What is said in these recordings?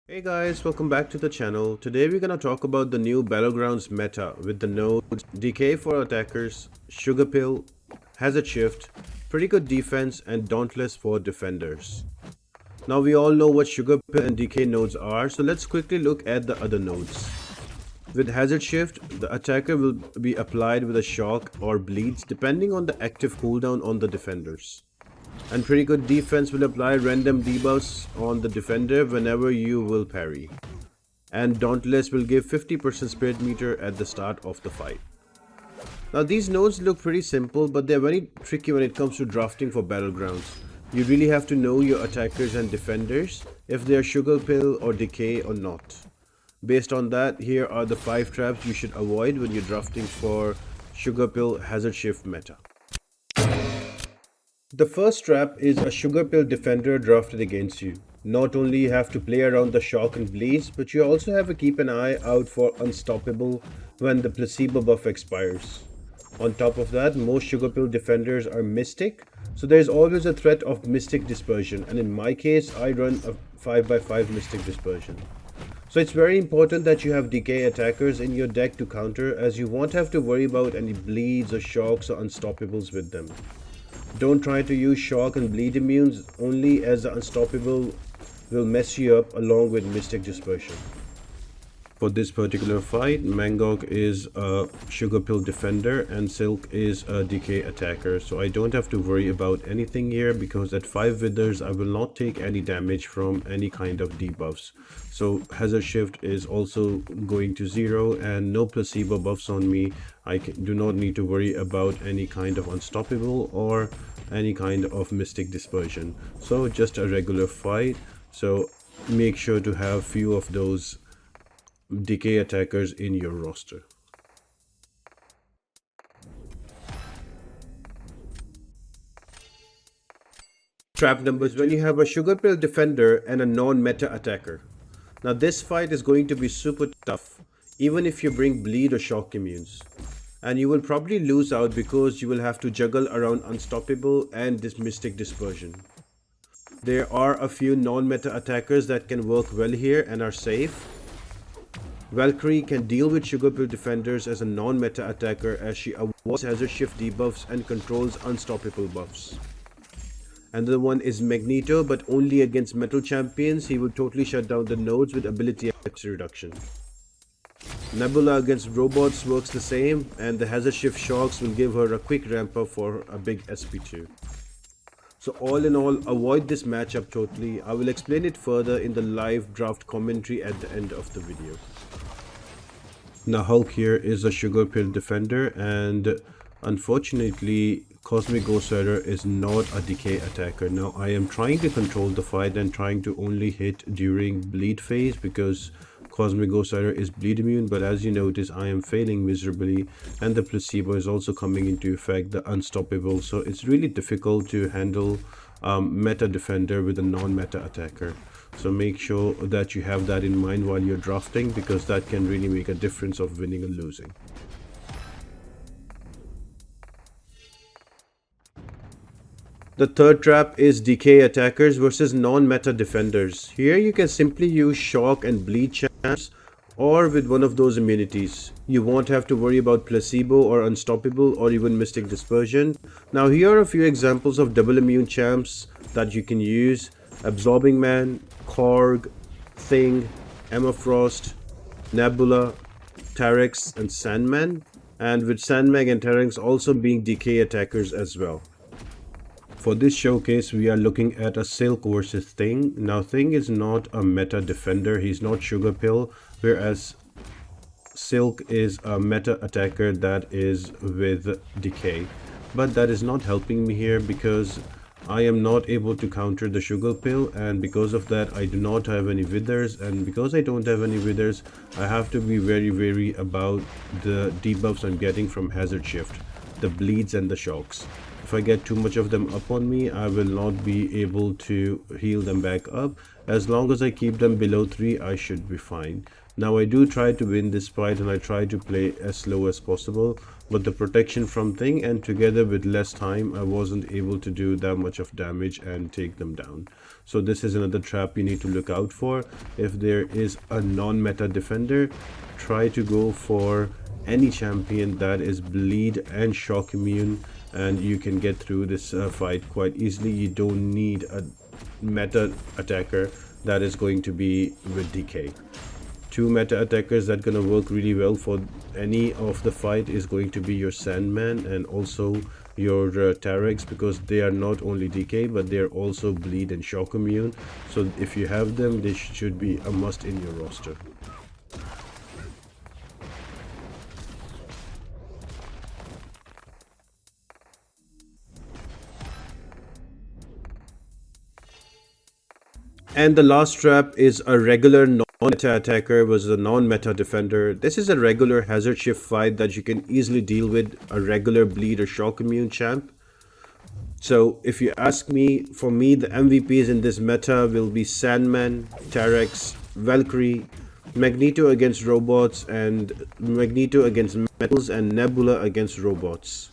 Hey guys, welcome back to the channel. Today we're gonna talk about the new Battlegrounds meta with the nodes Decay for attackers, Sugar Pill, Hazard Shift, pretty good defense, and Dauntless for defenders. Now we all know what Sugar Pill and Decay nodes are, so let's quickly look at the other nodes. With Hazard Shift, the attacker will be applied with a shock or bleeds depending on the active cooldown on the defenders. And pretty good defense will apply random debuffs on the defender whenever you will parry. And Dauntless will give 50% spirit meter at the start of the fight. Now these nodes look pretty simple, but they're very tricky when it comes to drafting for Battlegrounds. You really have to know your attackers and defenders, if they are Sugar Pill or Decay or not. Based on that, here are the 5 traps you should avoid when you're drafting for Sugar Pill Hazard Shift meta. The first trap is a Sugar Pill defender drafted against you. Not only you have to play around the shock and bleeds, but you also have to keep an eye out for Unstoppable when the placebo buff expires. On top of that, most Sugar Pill defenders are Mystic, so there is always a threat of Mystic Dispersion, and in my case I run a 5x5 Mystic Dispersion. So it's very important that you have Decay attackers in your deck to counter, as you won't have to worry about any bleeds or shocks or Unstoppables with them. Don't try to use shock and bleed immunes only, as the unstoppable will mess you up along with Mystic Dispersion. For this particular fight, MCOC is a Sugar Pill defender and Silk is a Decay attacker, so I don't have to worry about anything here because at 5 withers I will not take any damage from any kind of debuffs. So Hazard Shift is also going to 0 and no placebo buffs on me. I do not need to worry about any kind of Unstoppable or any kind of Mystic Dispersion. So just a regular fight, so make sure to have few of those Decay attackers in your roster. Trap numbers when you have a Sugar Pill defender and a non-meta attacker. Now this fight is going to be super tough, even if you bring bleed or shock immunes. And you will probably lose out because you will have to juggle around Unstoppable and this Mystic Dispersion. There are a few non-meta attackers that can work well here and are safe. Valkyrie can deal with Sugar Pill defenders as a non-meta attacker, as she avoids Hazard Shift debuffs and controls Unstoppable buffs. Another one is Magneto, but only against metal champions. He will totally shut down the nodes with ability X reduction. Nebula against robots works the same, and the Hazard Shift shocks will give her a quick ramp up for a big SP2. So all in all, avoid this matchup totally. I will explain it further in the live draft commentary at the end of the video. Now Hulk here is a Sugar Pill defender, and unfortunately Cosmic Ghost Rider is not a Decay attacker. Now I am trying to control the fight and trying to only hit during bleed phase because Cosmic Ghost Rider is bleed immune, but as you notice I am failing miserably and the placebo is also coming into effect, the Unstoppable, so it's really difficult to handle meta defender with a non-meta attacker. So make sure that you have that in mind while you're drafting, because that can really make a difference of winning or losing. The third trap is Decay attackers versus non-meta defenders. Here you can simply use shock and bleed champs or with one of those immunities. You won't have to worry about placebo or Unstoppable or even Mystic Dispersion. Now here are a few examples of double immune champs that you can use: Absorbing Man, Korg, Thing, Emma Frost, Nebula, Tarex and Sandman, and with Sandman and Tarex also being Decay attackers as well. For this showcase we are looking at a Silk versus Thing. Now Thing is not a meta defender, he's not Sugar Pill, whereas Silk is a meta attacker that is with Decay. But that is not helping me here because I am not able to counter the Sugar Pill, and because of that I do not have any withers, and because I don't have any withers I have to be very wary about the debuffs I'm getting from Hazard Shift, the bleeds and the shocks. if I get too much of them up on me, I will not be able to heal them back up. As long as I keep them below 3, I should be fine. Now I do try to win this fight and I try to play as slow as possible, but the protection from thing and together with less time, I wasn't able to do that much of damage and take them down. So this is another trap you need to look out for. If there is a non-meta defender, try to go for any champion that is bleed and shock immune, and you can get through this fight quite easily. You don't need a meta attacker that is going to be with Decay. Two meta attackers that gonna work really well for any of the fight is going to be your Sandman and also your Tarex, because they are not only Decay but they are also bleed and shock immune. So if you have them, they should be a must in your roster. And the last trap is a regular non-meta attacker versus a non-meta defender. This is a regular hazard shift fight that you can easily deal with a regular bleed or shock immune champ. So if you ask me, for me, the MVPs in this meta will be Sandman, Tarex, Valkyrie, Magneto against robots, and Magneto against metals, and Nebula against robots.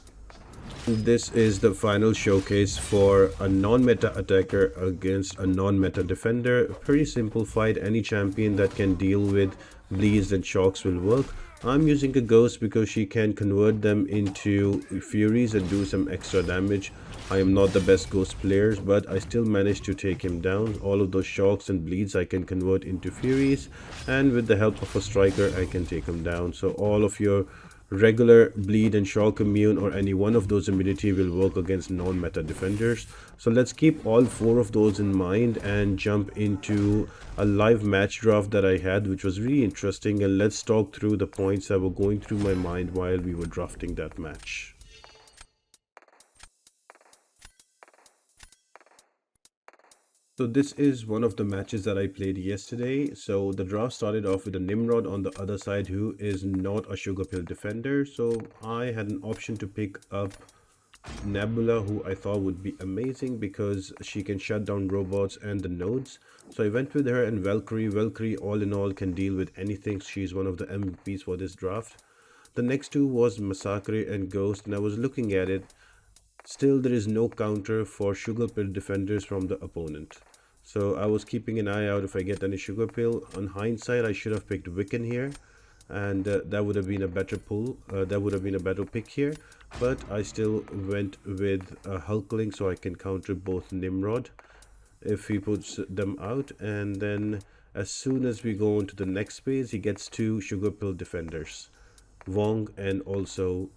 This is the final showcase for a non-meta attacker against a non-meta defender. A pretty simple fight. Any champion that can deal with bleeds and shocks will work. I'm using a ghost because she can convert them into furies and do some extra damage. I am not the best ghost player, but I still managed to take him down. All of those shocks and bleeds I can convert into furies, and with the help of a striker I can take him down. So all of your regular bleed and shock immune or any one of those immunity will work against non-meta defenders. So let's keep all 4 of those in mind and jump into a live match draft that I had, which was really interesting, and let's talk through the points that were going through my mind while we were drafting that match. So this is one of the matches that I played yesterday. So the draft started off with a Nimrod on the other side who is not a sugar pill defender. So I had an option to pick up Nebula, who I thought would be amazing because she can shut down robots and the nodes. So I went with her and Valkyrie. Valkyrie all in all can deal with anything. She's one of the MVPs for this draft. The next two was Massacre and Ghost, and I was looking at it. Still, there is no counter for sugar pill defenders from the opponent. So I was keeping an eye out if I get any sugar pill. On hindsight, I should have picked Wiccan here, and that would have been a better pull. That would have been a better pick here. But I still went with Hulkling so I can counter both Nimrod if he puts them out. And then as soon as we go on to the next phase, he gets 2 sugar pill defenders, Wong and also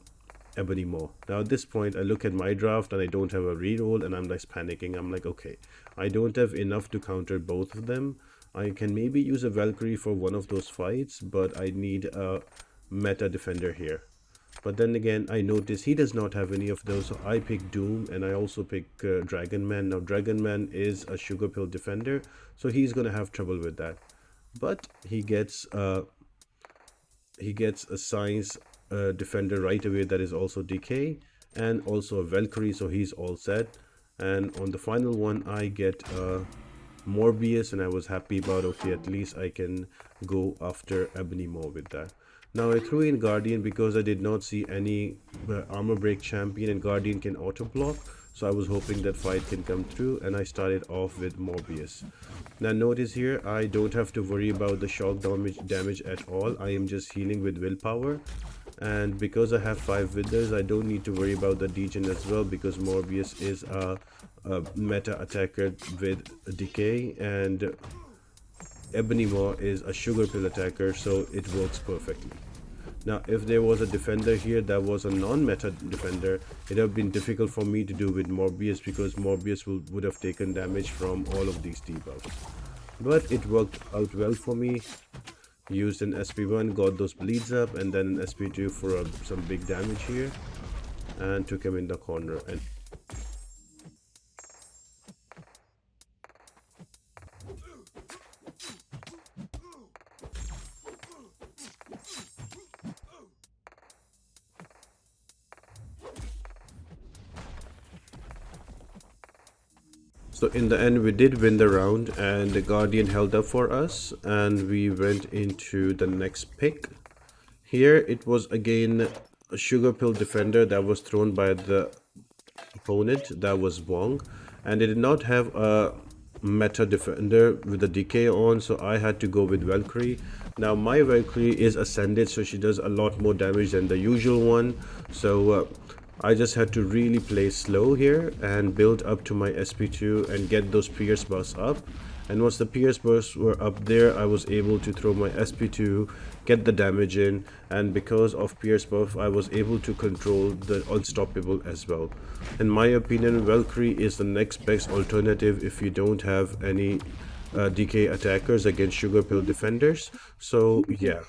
Ebony Maw. Now at this point I look at my draft and I don't have a reroll and I'm like panicking. I'm like, okay, I don't have enough to counter both of them. I can maybe use a Valkyrie for one of those fights, but I need a meta defender here. But then again, I notice he does not have any of those, so I pick Doom and I also pick Dragon Man. Now Dragon Man is a sugar pill defender, so he's gonna have trouble with that. But he gets a science defender right away that is also Decay, and also a Valkyrie, so he's all set. And on the final one I get Morbius, and I was happy about, okay, at least I can go after Ebony Maw with that. Now I threw in Guardian because I did not see any armor break champion, and Guardian can auto block, so I was hoping that fight can come through, and I started off with Morbius. Now notice here, I don't have to worry about the shock damage at all. I am just healing with willpower, and because I have 5 withers, I don't need to worry about the degen as well, because Morbius is a meta attacker with Decay, and Ebony Maw is a sugar pill attacker, so it works perfectly. Now if there was a defender here that was a non-meta defender, it would have been difficult for me to do with Morbius, because Morbius would have taken damage from all of these debuffs. But it worked out well for me. Used an SP1, got those bleeds up, and then an SP2 for some big damage here, and took him in the corner. And So in the end, we did win the round, and the Guardian held up for us, and we went into the next pick. Here it was again a Sugar Pill Defender that was thrown by the opponent, that was Wong, and they did not have a meta defender with the Decay on, so I had to go with Valkyrie. Now my Valkyrie is ascended, so she does a lot more damage than the usual one, so I just had to really play slow here and build up to my SP2 and get those Pierce buffs up. And once the Pierce bursts were up there, I was able to throw my SP2, get the damage in, and because of Pierce buff, I was able to control the Unstoppable as well. In my opinion, Valkyrie is the next best alternative if you don't have any DK attackers against Sugar Pill defenders. So yeah.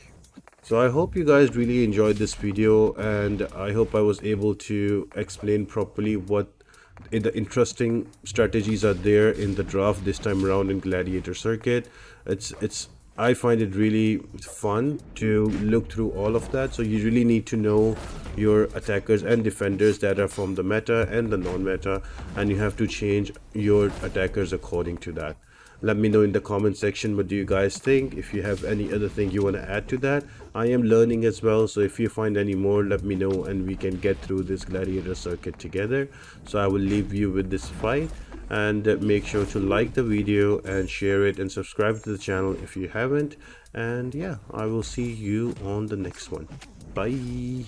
So I hope you guys really enjoyed this video, and I hope I was able to explain properly what the interesting strategies are there in the draft this time around in Gladiator Circuit. It's I find it really fun to look through all of that. So you really need to know your attackers and defenders that are from the meta and the non-meta, and you have to change your attackers according to that. Let me know in the comment section what do you guys think. If you have any other thing you want to add to that, I am learning as well, so if you find any more, let me know and we can get through this Gladiator Circuit together. So I will leave you with this fight, and make sure to like the video and share it and subscribe to the channel if you haven't. And yeah, I will see you on the next one. Bye.